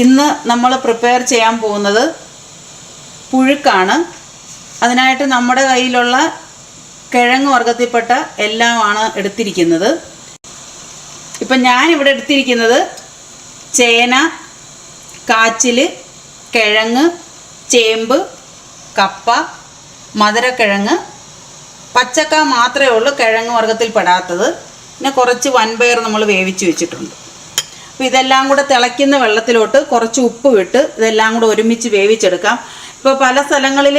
ഇന്ന് നമ്മൾ പ്രിപ്പയർ ചെയ്യാൻ പോകുന്നത് പുഴുക്കാണ്. അതിനായിട്ട് നമ്മുടെ കയ്യിലുള്ള കിഴങ്ങ് വർഗ്ഗത്തിൽപ്പെട്ട എല്ലാമാണ് എടുത്തിരിക്കുന്നത്. ഇപ്പം ഞാനിവിടെ എടുത്തിരിക്കുന്നത് ചേന, കാച്ചിൽ, കിഴങ്ങ്, ചേമ്പ്, കപ്പ, മധുരക്കിഴങ്ങ്, പച്ചക്ക മാത്രമേ ഉള്ളൂ കിഴങ്ങ് വർഗ്ഗത്തിൽ പെടാത്തത്. പിന്നെ കുറച്ച് വൻപയർ നമ്മൾ വേവിച്ച് വെച്ചിട്ടുണ്ട്. അപ്പോൾ ഇതെല്ലാം കൂടെ തിളയ്ക്കുന്ന വെള്ളത്തിലോട്ട് കുറച്ച് ഉപ്പ് വിട്ട് ഇതെല്ലാം കൂടെ ഒരുമിച്ച് വേവിച്ചെടുക്കാം. ഇപ്പോൾ പല സ്ഥലങ്ങളിൽ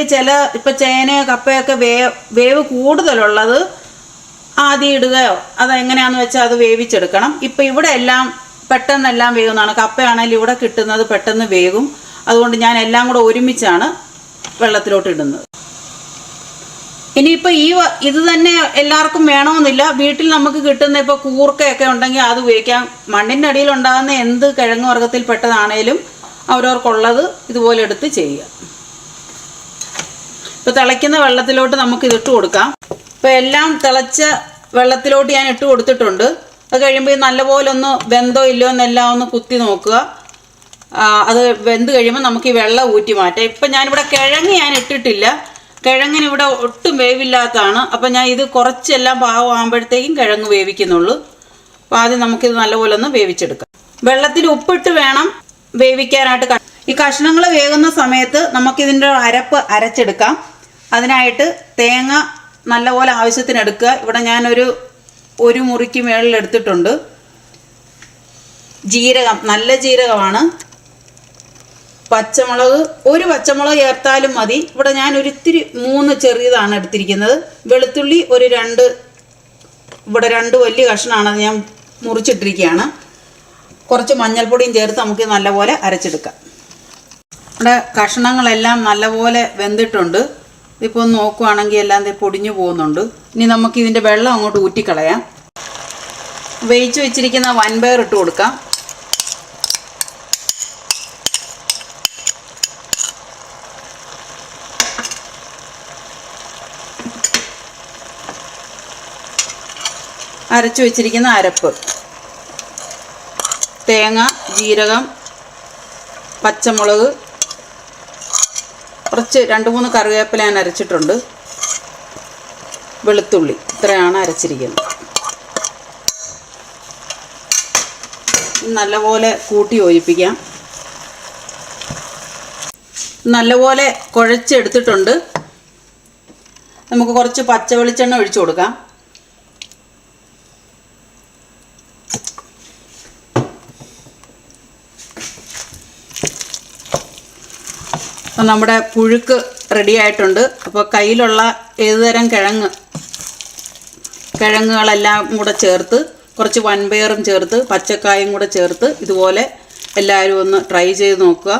ഇപ്പോൾ ചേനയോ കപ്പയൊക്കെ വേവ് കൂടുതലുള്ളത് ആദ്യം ഇടുകയോ അതെങ്ങനെയാണെന്ന് വെച്ചാൽ അത് വേവിച്ചെടുക്കണം. ഇപ്പോൾ ഇവിടെ എല്ലാം പെട്ടെന്നെല്ലാം വേവുന്നതാണ്. കപ്പയാണെങ്കിലും ഇവിടെ കിട്ടുന്നത് പെട്ടെന്ന് വേവും. അതുകൊണ്ട് ഞാൻ എല്ലാം കൂടെ ഒരുമിച്ചാണ് വെള്ളത്തിലോട്ട് ഇടുന്നത്. ഇനിയിപ്പോൾ ഇത് തന്നെ എല്ലാവർക്കും വേണമെന്നില്ല. വീട്ടിൽ നമുക്ക് കിട്ടുന്ന ഇപ്പോൾ കൂർക്കയൊക്കെ ഉണ്ടെങ്കിൽ അത് ഉപയോഗിക്കാം. മണ്ണിൻ്റെ അടിയിൽ ഉണ്ടാകുന്ന എന്ത് കിഴങ്ങ് വർഗ്ഗത്തിൽ പെട്ടതാണേലും അവരവർക്കുള്ളത് ഇതുപോലെ എടുത്ത് ചെയ്യുക. ഇപ്പോൾ തിളയ്ക്കുന്ന വെള്ളത്തിലോട്ട് നമുക്ക് ഇതിട്ട് കൊടുക്കാം. ഇപ്പോൾ എല്ലാം തിളച്ച വെള്ളത്തിലോട്ട് ഞാൻ ഇട്ട് കൊടുത്തിട്ടുണ്ട്. അത് കഴിയുമ്പോൾ നല്ലപോലെ ഒന്ന് വെന്തോ ഇല്ലയോ എന്നെല്ലാം ഒന്ന് കുത്തി നോക്കുക. അത് വെന്ത് കഴിയുമ്പോൾ നമുക്ക് ഈ വെള്ളം ഊറ്റി മാറ്റാം. ഇപ്പം ഞാനിവിടെ കിഴങ്ങ് ഞാൻ ഇട്ടിട്ടില്ല. കിഴങ്ങിന് ഇവിടെ ഒട്ടും വേവില്ലാത്തതാണ്. അപ്പം ഞാൻ ഇത് കുറച്ചെല്ലാം പാകമാകുമ്പോഴത്തേക്കും കിഴങ്ങ് വേവിക്കുന്നുള്ളൂ. അപ്പോൾ ആദ്യം നമുക്കിത് നല്ലപോലെ ഒന്ന് വേവിച്ചെടുക്കാം. വെള്ളത്തിൽ ഉപ്പിട്ട് വേണം വേവിക്കാനായിട്ട്. ഈ കഷ്ണങ്ങൾ വേകുന്ന സമയത്ത് നമുക്കിതിൻ്റെ അരപ്പ് അരച്ചെടുക്കാം. അതിനായിട്ട് തേങ്ങ നല്ലപോലെ ആവശ്യത്തിന് എടുക്കുക. ഇവിടെ ഞാനൊരു മുറിക്ക് മേളിൽ എടുത്തിട്ടുണ്ട്. ജീരകം, നല്ല ജീരകമാണ്. പച്ചമുളക്, ഒരു പച്ചമുളക് ചേർത്താലും മതി. ഇവിടെ ഞാൻ ഒരിത്തിരി 3 ചെറിയതാണ് എടുത്തിരിക്കുന്നത്. വെളുത്തുള്ളി ഇവിടെ 2 വലിയ കഷ്ണമാണ്. അത് ഞാൻ മുറിച്ചിട്ടിരിക്കുകയാണ്. കുറച്ച് മഞ്ഞൾപ്പൊടിയും ചേർത്ത് നമുക്ക് നല്ലപോലെ അരച്ചെടുക്കാം. ഇവിടെ കഷ്ണങ്ങളെല്ലാം നല്ലപോലെ വെന്തിട്ടുണ്ട്. ഇപ്പോൾ ഒന്ന് നോക്കുവാണെങ്കിൽ എല്ലാം പൊടിഞ്ഞു പോകുന്നുണ്ട്. ഇനി നമുക്ക് ഇതിൻ്റെ വെള്ളം അങ്ങോട്ട് ഊറ്റിക്കളയാം. വേവിച്ച് വെച്ചിരിക്കുന്ന വൻപയർ ഇട്ട് കൊടുക്കാം. അരച്ചു വെച്ചിരിക്കുന്ന അരപ്പ്, തേങ്ങ, ജീരകം, പച്ചമുളക്, കുറച്ച് 2-3 കറിവേപ്പില ഞാൻ അരച്ചിട്ടുണ്ട്, വെളുത്തുള്ളി, ഇത്രയാണ് അരച്ചിരിക്കുന്നത്. നല്ലപോലെ കൂട്ടി യോജിപ്പിക്കാം. നല്ലപോലെ കുഴച്ചെടുത്തിട്ടുണ്ട്. നമുക്ക് കുറച്ച് പച്ച വെളിച്ചെണ്ണ ഒഴിച്ചു കൊടുക്കാം. അപ്പം നമ്മുടെ പുഴുക്ക് റെഡി ആയിട്ടുണ്ട്. അപ്പോൾ കയ്യിലുള്ള ഏതുതരം കിഴങ്ങുകളെല്ലാം കൂടെ ചേർത്ത് കുറച്ച് വൻപയറും ചേർത്ത് പച്ചക്കായും കൂടെ ചേർത്ത് ഇതുപോലെ എല്ലാവരും ഒന്ന് ട്രൈ ചെയ്ത് നോക്കുക.